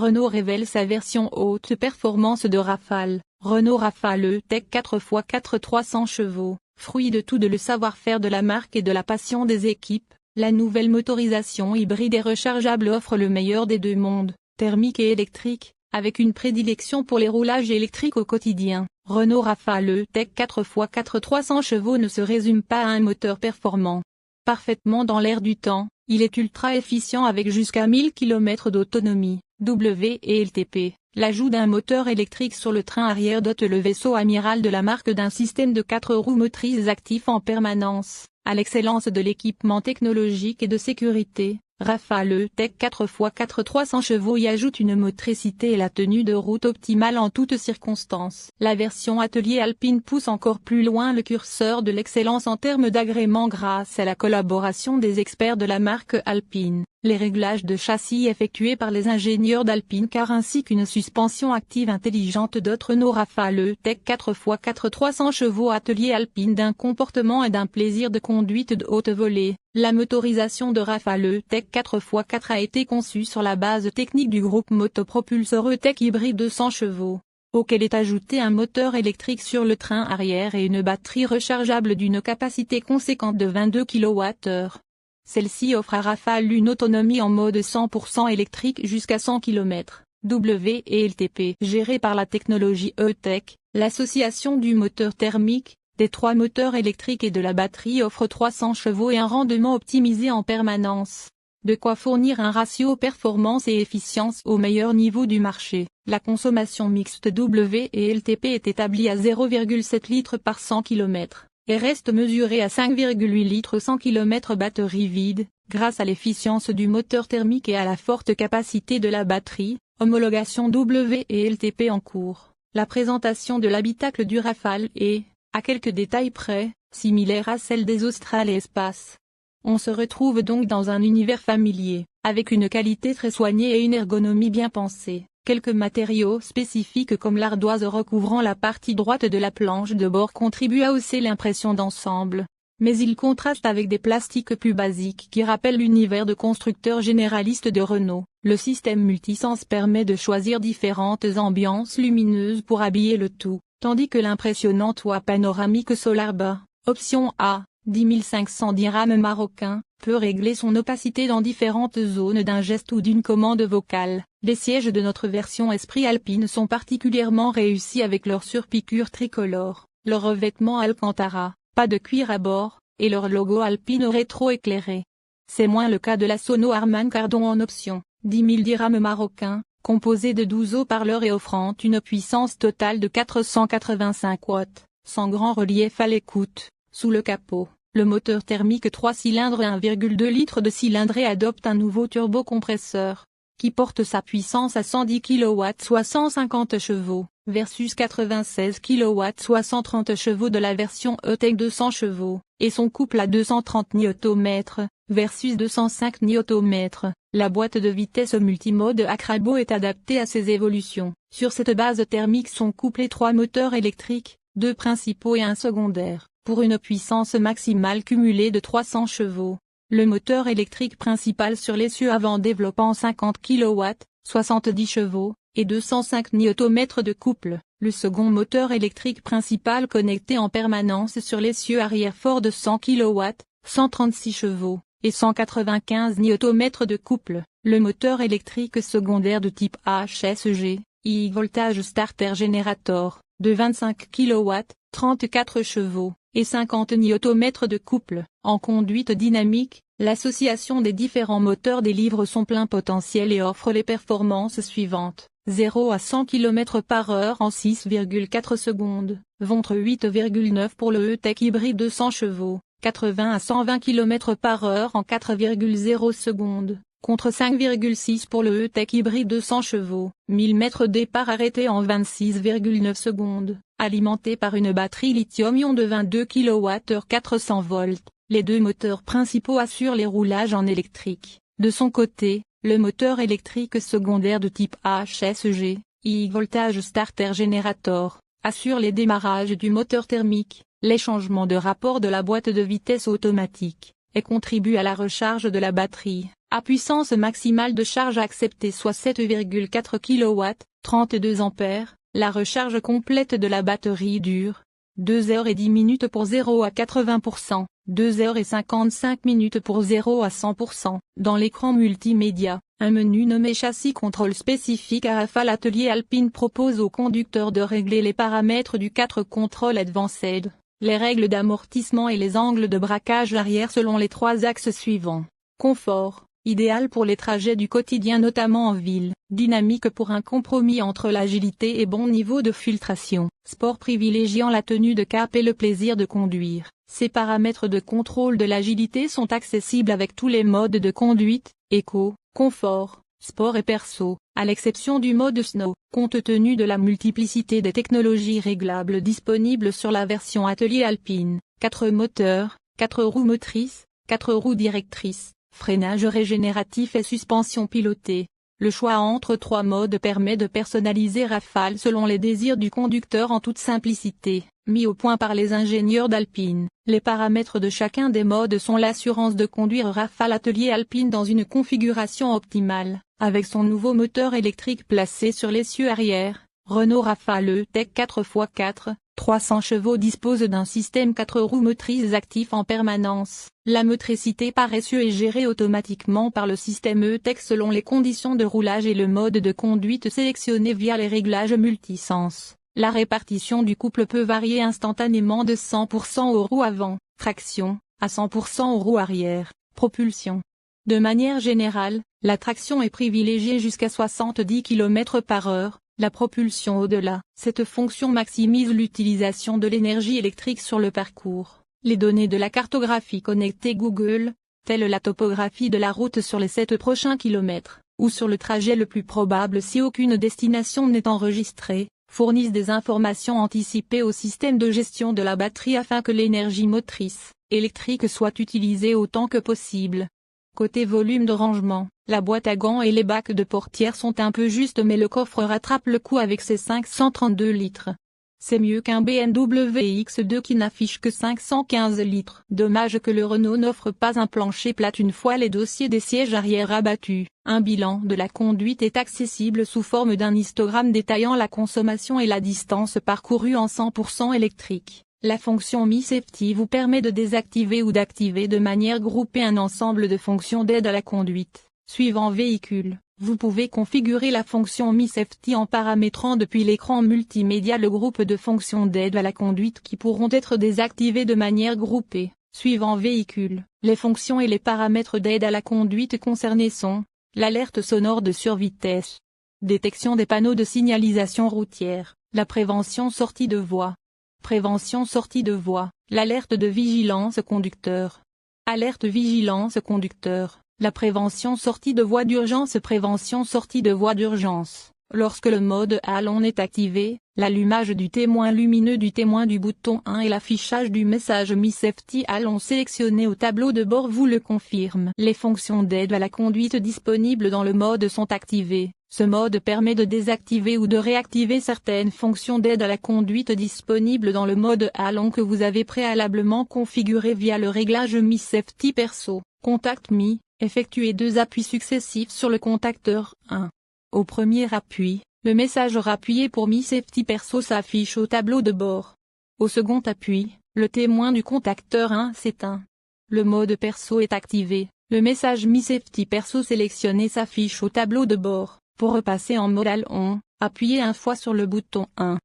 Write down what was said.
Renault révèle sa version haute performance de Rafale. Renault Rafale E-Tech 4x4 300 chevaux, fruit de tout le savoir-faire de la marque et de la passion des équipes. La nouvelle motorisation hybride et rechargeable offre le meilleur des deux mondes, thermique et électrique, avec une prédilection pour les roulages électriques au quotidien. Renault Rafale E-Tech 4x4 300 chevaux ne se résume pas à un moteur performant. Parfaitement dans l'air du temps, il est ultra efficient avec jusqu'à 1000 km d'autonomie. WLTP. L'ajout d'un moteur électrique sur le train arrière dote le vaisseau amiral de la marque d'un système de 4 roues motrices actif en permanence. À l'excellence de l'équipement technologique et de sécurité, Rafale E-Tech 4x4 300 chevaux y ajoute une motricité et la tenue de route optimale en toutes circonstances. La version atelier Alpine pousse encore plus loin le curseur de l'excellence en termes d'agrément grâce à la collaboration des experts de la marque Alpine. Les réglages de châssis effectués par les ingénieurs d'Alpine Car ainsi qu'une suspension active intelligente d'autres Renault Rafale E-Tech 4x4 300 chevaux atelier Alpine d'un comportement et d'un plaisir de conduite de haute volée. La motorisation de Rafale E-Tech 4x4 a été conçue sur la base technique du groupe motopropulseur E-Tech hybride 200 chevaux, auquel est ajouté un moteur électrique sur le train arrière et une batterie rechargeable d'une capacité conséquente de 22 kWh. Celle-ci offre à Rafale une autonomie en mode 100% électrique jusqu'à 100 km. WLTP. Gérée par la technologie E-Tech, l'association du moteur thermique, des 3 moteurs électriques et de la batterie offre 300 chevaux et un rendement optimisé en permanence. De quoi fournir un ratio performance et efficience au meilleur niveau du marché. La consommation mixte WLTP est établie à 0,7 litres par 100 km. Et reste mesuré à 5,8 litres 100 km batterie vide, grâce à l'efficience du moteur thermique et à la forte capacité de la batterie. Homologation WLTP en cours. La présentation de l'habitacle du Rafale est, à quelques détails près, similaire à celle des Austral et Espace. On se retrouve donc dans un univers familier, avec une qualité très soignée et une ergonomie bien pensée. Quelques matériaux spécifiques comme l'ardoise recouvrant la partie droite de la planche de bord contribuent à hausser l'impression d'ensemble. Mais il contraste avec des plastiques plus basiques qui rappellent l'univers de constructeurs généralistes de Renault. Le système multisens permet de choisir différentes ambiances lumineuses pour habiller le tout, tandis que l'impressionnant toit panoramique Solarba, option A, 10 500 dirhams marocains, peut régler son opacité dans différentes zones d'un geste ou d'une commande vocale. Les sièges de notre version Esprit Alpine sont particulièrement réussis avec leur surpiqûre tricolore, leur revêtement Alcantara, pas de cuir à bord, et leur logo Alpine rétro-éclairé. C'est moins le cas de la Sono Harman Kardon en option, 10 000 dirhams marocains, composée de 12 haut-parleurs et offrant une puissance totale de 485 watts, sans grand relief à l'écoute. Sous le capot, le moteur thermique 3 cylindres et 1,2 litres de cylindrée adopte un nouveau turbocompresseur, qui porte sa puissance à 110 kW soit 150 chevaux, versus 96 kW soit 130 chevaux de la version E-Tech 200 chevaux, et son couple à 230 Nm, versus 205 Nm. La boîte de vitesse multimode Acrabo est adaptée à ces évolutions. Sur cette base thermique sont couplés 3 moteurs électriques, 2 principaux et un secondaire, pour une puissance maximale cumulée de 300 chevaux. Le moteur électrique principal sur l'essieu avant développant 50 kW, 70 chevaux, et 205 Nm de couple. Le second moteur électrique principal connecté en permanence sur l'essieu arrière fort de 100 kW, 136 chevaux, et 195 Nm de couple. Le moteur électrique secondaire de type HSG, High Voltage Starter Generator, de 25 kW, 34 chevaux, et 50 Nm de couple. En conduite dynamique, l'association des différents moteurs délivre son plein potentiel et offre les performances suivantes. 0 à 100 km/h en 6,4 secondes, contre 8,9 pour le E-Tech hybride 200 chevaux, 80 à 120 km/h en 4,0 secondes, contre 5,6 pour le E-Tech hybride 200 chevaux, 1000 mètres départ arrêté en 26,9 secondes, alimenté par une batterie lithium-ion de 22 kWh 400 volts. Les 2 moteurs principaux assurent les roulages en électrique. De son côté, le moteur électrique secondaire de type HSG, High Voltage Starter Generator, assure les démarrages du moteur thermique, les changements de rapport de la boîte de vitesse automatique, et contribue à la recharge de la batterie. à puissance maximale de charge acceptée soit 7,4 kW, 32 ampères, la recharge complète de la batterie dure 2h10 pour 0 à 80%, 2h55 pour 0 à 100%. Dans l'écran multimédia, un menu nommé Châssis Contrôle spécifique à Rafale Atelier Alpine propose au conducteur de régler les paramètres du 4 Control Advanced, les règles d'amortissement et les angles de braquage arrière selon les 3 axes suivants. Confort, idéal pour les trajets du quotidien notamment en ville, dynamique pour un compromis entre l'agilité et bon niveau de filtration, sport privilégiant la tenue de cap et le plaisir de conduire. Ces paramètres de contrôle de l'agilité sont accessibles avec tous les modes de conduite, éco, confort, sport et perso, à l'exception du mode snow, compte tenu de la multiplicité des technologies réglables disponibles sur la version Atelier Alpine, 4 moteurs, 4 roues motrices, 4 roues directrices, freinage régénératif et suspension pilotée. Le choix entre 3 modes permet de personnaliser Rafale selon les désirs du conducteur en toute simplicité. Mis au point par les ingénieurs d'Alpine, les paramètres de chacun des modes sont l'assurance de conduire Rafale Atelier Alpine dans une configuration optimale. Avec son nouveau moteur électrique placé sur l'essieu arrière, Renault Rafale E-Tech 4x4, 300 chevaux dispose d'un système 4 roues motrices actif en permanence. La motricité par essieu est gérée automatiquement par le système E-Tech selon les conditions de roulage et le mode de conduite sélectionné via les réglages multisens. La répartition du couple peut varier instantanément de 100% aux roues avant, traction, à 100% aux roues arrière, propulsion. De manière générale, la traction est privilégiée jusqu'à 70 km/h, la propulsion au-delà. Cette fonction maximise l'utilisation de l'énergie électrique sur le parcours. Les données de la cartographie connectée Google, telles la topographie de la route sur les 7 prochains kilomètres, ou sur le trajet le plus probable si aucune destination n'est enregistrée, fournissent des informations anticipées au système de gestion de la batterie afin que l'énergie motrice, électrique soit utilisée autant que possible. Côté volume de rangement, la boîte à gants et les bacs de portière sont un peu justes mais le coffre rattrape le coup avec ses 532 litres. C'est mieux qu'un BMW X2 qui n'affiche que 515 litres. Dommage que le Renault n'offre pas un plancher plat une fois les dossiers des sièges arrière abattus. Un bilan de la conduite est accessible sous forme d'un histogramme détaillant la consommation et la distance parcourue en 100% électrique. La fonction Mi Safety vous permet de désactiver ou d'activer de manière groupée un ensemble de fonctions d'aide à la conduite. Suivant véhicule, vous pouvez configurer la fonction Mi Safety en paramétrant depuis l'écran multimédia le groupe de fonctions d'aide à la conduite qui pourront être désactivées de manière groupée. Suivant véhicule, les fonctions et les paramètres d'aide à la conduite concernés sont l'alerte sonore de survitesse, détection des panneaux de signalisation routière, la prévention sortie de voie. Prévention sortie de voie, l'alerte de vigilance conducteur. Alerte vigilance conducteur, la prévention sortie de voie d'urgence. Prévention sortie de voie d'urgence. Lorsque le mode Allon est activé, l'allumage du témoin lumineux du témoin du bouton 1 et l'affichage du message Mi Safety Allon sélectionné au tableau de bord vous le confirment. Les fonctions d'aide à la conduite disponibles dans le mode sont activées. Ce mode permet de désactiver ou de réactiver certaines fonctions d'aide à la conduite disponibles dans le mode Allon que vous avez préalablement configuré via le réglage Mi Safety Perso. Contact Mi, effectuez 2 appuis successifs sur le contacteur 1. Au premier appui, le message appuyé pour Mi Safety Perso s'affiche au tableau de bord. Au second appui, le témoin du contacteur 1 s'éteint. Le mode Perso est activé, le message Mi Safety Perso sélectionné s'affiche au tableau de bord. Pour repasser en mode Allon, appuyez 1 fois sur le bouton 1.